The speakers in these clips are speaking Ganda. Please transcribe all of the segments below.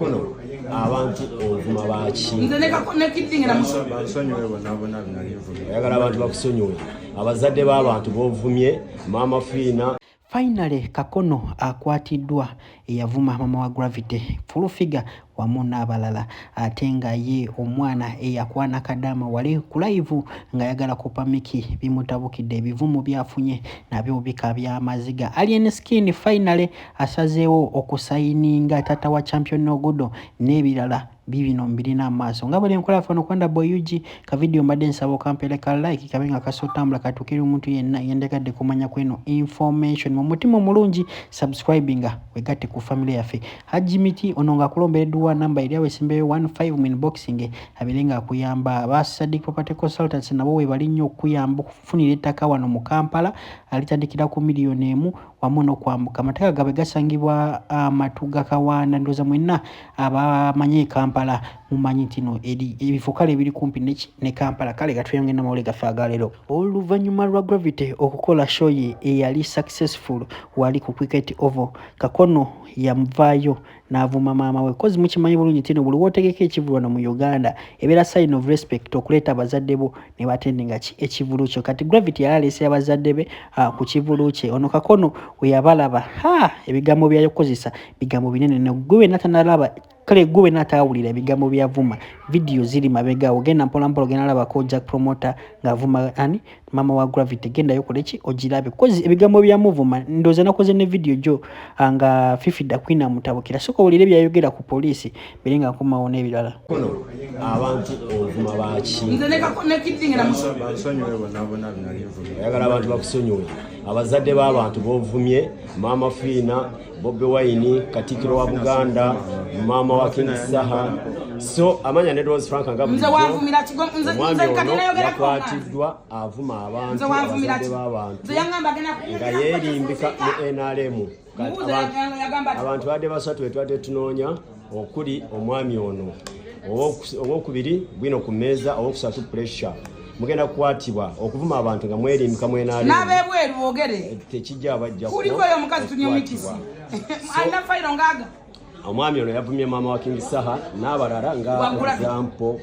Abantu ovuma baki oyagala abantu bakusonyiwe abazadde b'abantu b'ovumye Mama Fina. Finally Kakono akwatidwa eyavuma Mama Gravity full figure wamu n'abalala ate nga ye omwana eyakwana kadama wali ku live nga yagala kupa miki bimutabukidde ebivumu byafunye nabyo bika bya maziga. Alien Skin finally asazeewo okusayininga taata wa Champion Ogudo n'ebirala bibino mbirina amaso nga bali nkola fano kwanda boyuji ka video mbadde nsaba okampeleka like kabenga kasotambula katukira omuntu yenna yendegadde kumanya kweno information mu mutima omulungi subscribinga wegatte ku family yaffe Hajimiti ononga kulombeddwa namba eri awesimbeyo 15 mu inboxing abirenga akuyamba Basadik Property Consultants nabo we bali nnyo okuyamba okufunira ettaka wano mu Kampala alitandikira ku miliyoni emu wamu n'okwambuka amateka gabe gasangibwa amatuga kawana ndoza mwenna abamanyi Kampala mumanyi tino eri ebifukale biri kumpi ne Kampala kale gatuyonge na mawule gafaga lero oluvannyuma lwa Gravity okukola show ye eyali successful wali ku cricket oval Kakono yamuvaayo n'avuma maama we kozi mukimanyi bulungi tino buli wotegeka ekivulu mu Uganda ebeera sign of respect okuleeta abazadde bo ne batendenga ekivulu kyo kati Gravity yalaleese abazadde be ku kivulu kye ono Kakono we yabalaba ebigambo byayokozesa bigambo binene ne gwe natanalaba kale gwe natawulira ebigambo byavuma video ziri mabega ogenda mpola mpola ogenda laba ko Jack promoter ngavuma ani Mama wa Gravity genda yokoleki ogirabe kozi ebigambo byamuvuma ndoze nakoze ne video jo anga fifida kwina mutabukira soko ulire byayogera ku police birenga kumaona ebirala Abantu ovuma baki oyagala abantu bakusonyiwe abazadde b'abantu b'ovumye Mama Fina Bobi Wine Katikiro wa Buganda Mama wa King Saha so amanya ne Rose Frank nga nze wavumira kigongo nze kadina yogera ko akwatidwa avuma abantu abazadde b'abantu nze yangamba gena nga yerimbika mu NRM abantu badde basatu etwadde tunoonya okuli omwami ono owokubiri bwino ku meeza owokusatu pressure mugenda kukwatibwa okuvuma abantu nga mwerimbika mu NRM n'abebweru boogere tekijja abajja kuliko yo mukazi tunyomikisi alina fayiro ngaga omwami ono yavumye Mama wa King Saha n'abalala nga example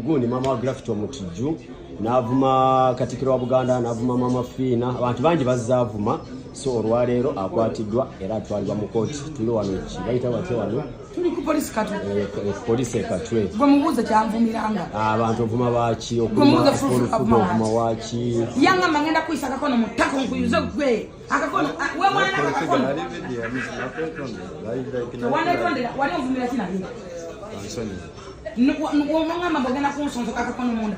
gundi Mama wa Gravity omutijju n'avuma Katikiro wa Buganda n'avuma Mama Fina abantu bangi bazaavuma so olwaleero akwatiddwa era atwalibwa mu kooti tuli wano kibayita bate wano tuli ku police katwe police katwe gwe mubuuze kyamvumiranga abantu ovuma baki okuvuma waki yanga mangenda kuyisa Kakono mu ttaka nkuyuze gwe Akakono we mwana Kakono wali ovumira kina bino Ngama bogena kunsonzo Kakono munda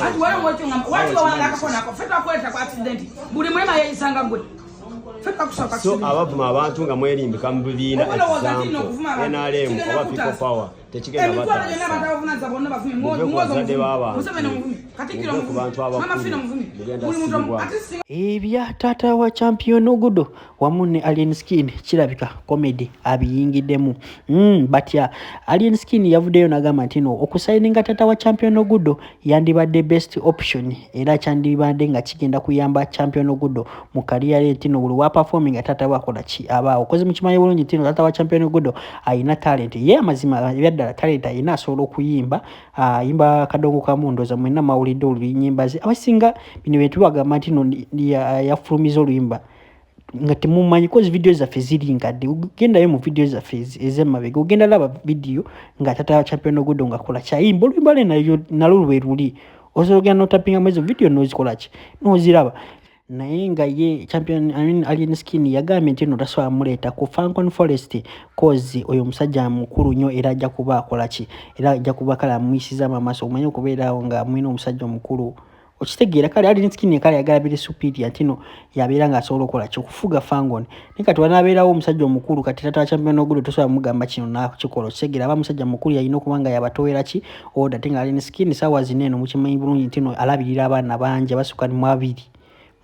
ati wala ngocho ngamba wati wala Kakono ako fetwa kweta kwa accident buli mwema yisanga gwe fetwa kusoka so abavuma abantu nga mwerimbika mu bibiina example NRM oba people power tekigenda ebya taata wa Champion Ogudo wamu ne Alien Skin kirabika comedy abiyingiddemu batya Alien Skin yavuddeyo n'agamba nti no okusayininga taata wa Champion Ogudo yandibadde best option era kyandibadde nga kigenda kuyamba Champion Ogudo mu career ye tino buli wa performing taata wakola ki abaawo kozi mukimanyi bulungi tino taata wa Champion Ogudo ayina talent ye amazima ebyadda talent ayina asobola okuyimba yimba kadongo ka mundoza mwena mawulidde olunyimba ze abasinga bino betubagamba nti no yafulumiza oluyimba nga temumanyi kozi video zaffe ziri nkadde ugendayo mu video zaffe ez'emabega ugenda laba video nga taata wa Champion Ogudo ngakola kyayimba oluyimba lwe nalwo lwe luli osobola n'otapinga mu ezo video n'ozikola ki n'oziraba naye nga ye Champion Alien Skin yagambye nti no tasobola muleeta ku Falcon Forest kozi oyo musajja mukulu nnyo era ajja kuba akola ki era ajja kuba kala muyisiza amaaso omanye okubeerawo nga mwina omusajja omukulu okitegeera kale Alien Skin kale yagala biri superior tino yabeera nga asobola okukola ki okufuga Falcon naye kati wanaabeerawo omusajja omukulu kati taata wa Champion Ogudo tosobola mugamba kino nakikola okitegeera aba musajja mukulu yalina okuba nga yabatowera ki order tenga Alien Skin saawa zino eno mukimanyi bulungi tino alabirira abaana bangi abasukka mu abiri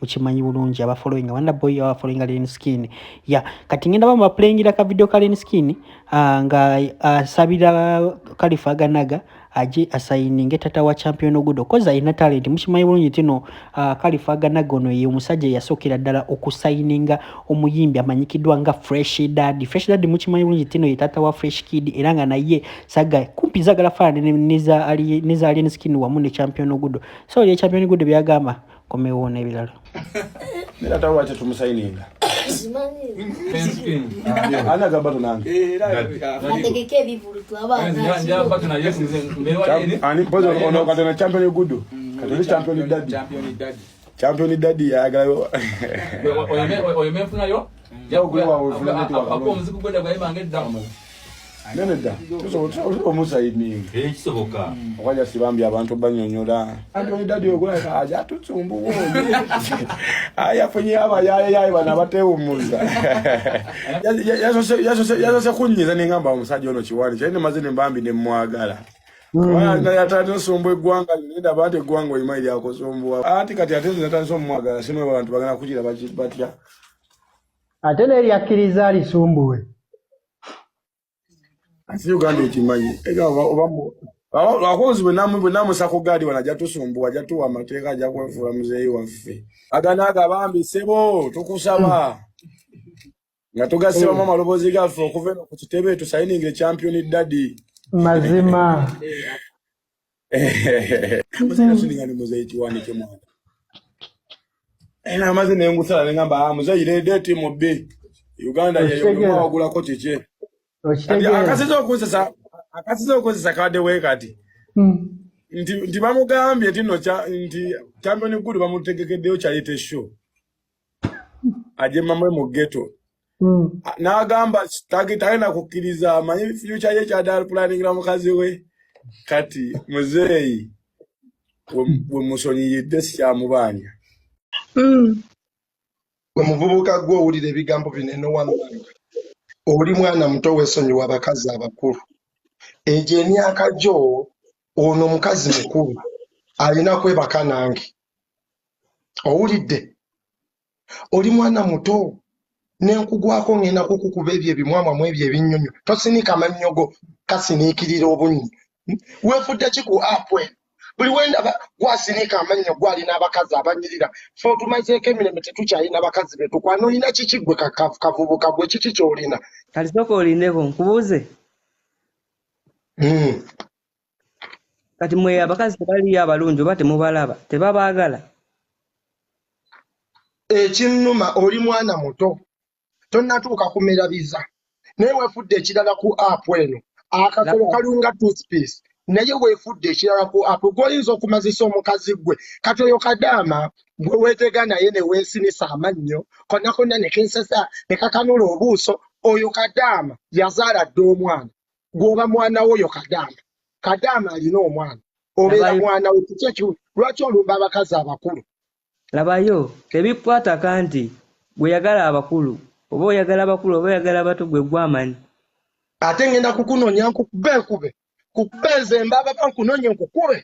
mukimanyi bulungi aba following Wonder Boy aba following Len Skin ya kati ngenda bamba playing ka video ka Len Skin nga sabira Khalifa Ganaga aje asayininge tata wa Champion Ogudo koza ina talent mukimanyi bulungi tino Khalifa Ganaga ono ye omusajja yasokera ddala okusayininga omuyimbi amanyikidwa nga Fresh Daddy mukimanyi bulungi tino ye tata wa Fresh Kid era nga naye saga kumpi zagala fana neza Len Skin wamu ne Champion Ogudo so ye Champion Ogudo byagamba komeona ebiralo nera tawa cha tumusayininga ana gabato nange ategeke bivulu twabana nja mpaka na Yesu mbere wa nini ani pozo ono katana Champion Ogudo katana Champion Daddy yagala oyeme funa yo ako muziki gwenda kwa imange damu nene da tuso musayininga kisoboka okwaja sibambi abantu banyonyola Champion Daddy ogola aja tutsumbu aya funye aba yaya bana batewumuza yaso kunyiza ningamba omusajja ono kiwali kyane mazine mbambi ne mwagala wana yatatu sombo egwanga nenda bate gwango imaili yako sombo ati kati atezi natani sombo mwagala sino abantu bagana kujira batya atene lyakiriza alisumbuwe ati Uganda ekimanyi ega obamu akozi bwe sako gadi wanaja tusumbu waja tuwa amateeka aja kwefuula muzeeyi waffe aganaga bambi sebo tukusaba nga tugasiba mu maloboozi gaffe okuva eno ku kitebe tusayiningire Champion Daddy mazima muzeeyi suningani muzeeyi kiwanike mwana ena amaze nengusala ngamba muzeeyi date mu B Uganda yeyo wagulako kike akasizo okozesa kade wekati nti bamugambye nti Champion Ogudo bamutegekeddeyo kyalete show aje mamwe mu ghetto n'agamba tagenda kukkiriza amanyi future ye kyadala planningira mukazi we kati muzeeyi we musonyiyidde sikyamubanja gwe muvubuka gwe owulira ebigambo binene wammanga oli mwana muto w'esonyiwa abakazi abakulu egyo emyaka gyo ono omukazi mukulu alina kwebaka nange owulidde oli mwana muto nenkugwako ngenda kukukuba ebyo ebimwamwa mu ebyo ebinnyonyo tosinika amannyogo kasiniikirira obunyi weefudde ki ku apwe buli wendaba gwasinika amannyo gwalina abakazi abanyirira fe otumazeeko emirembe tetukyalina bakazi betukwana olina kiki gwe kavubuka gwe kiki kyolina kalisoko olindeko nkubuuze kati mwe abakazi tebaliyo abalungi oba temubalaba tebabaagala ekinnuma oli mwana muto tonnatuuka kumerabiza naye weefudde ekirala ku apu eno akakolo kalunga toothpaste naye weefudde ekirala ku apu gw'oyinza okumazisa omukazi gwe kati oyo kadaama gwe weetega naye ne weesinisa amannyo konna konna ne kensesa ne kakanula obuuso oyo kadaama yazaala dde omwana gw'oba mwana we oyo kadaama alina omwana obeera mwana we lwaki olumba abakazi abakulu labayo tebikwataka nti gwe yagala abakulu oba oyagala abakulu oba oyagala abato gwe gwamanyi ate ngenda kukunoonya nkukube enkube kukube enzemba ababa nkunoonye nkukube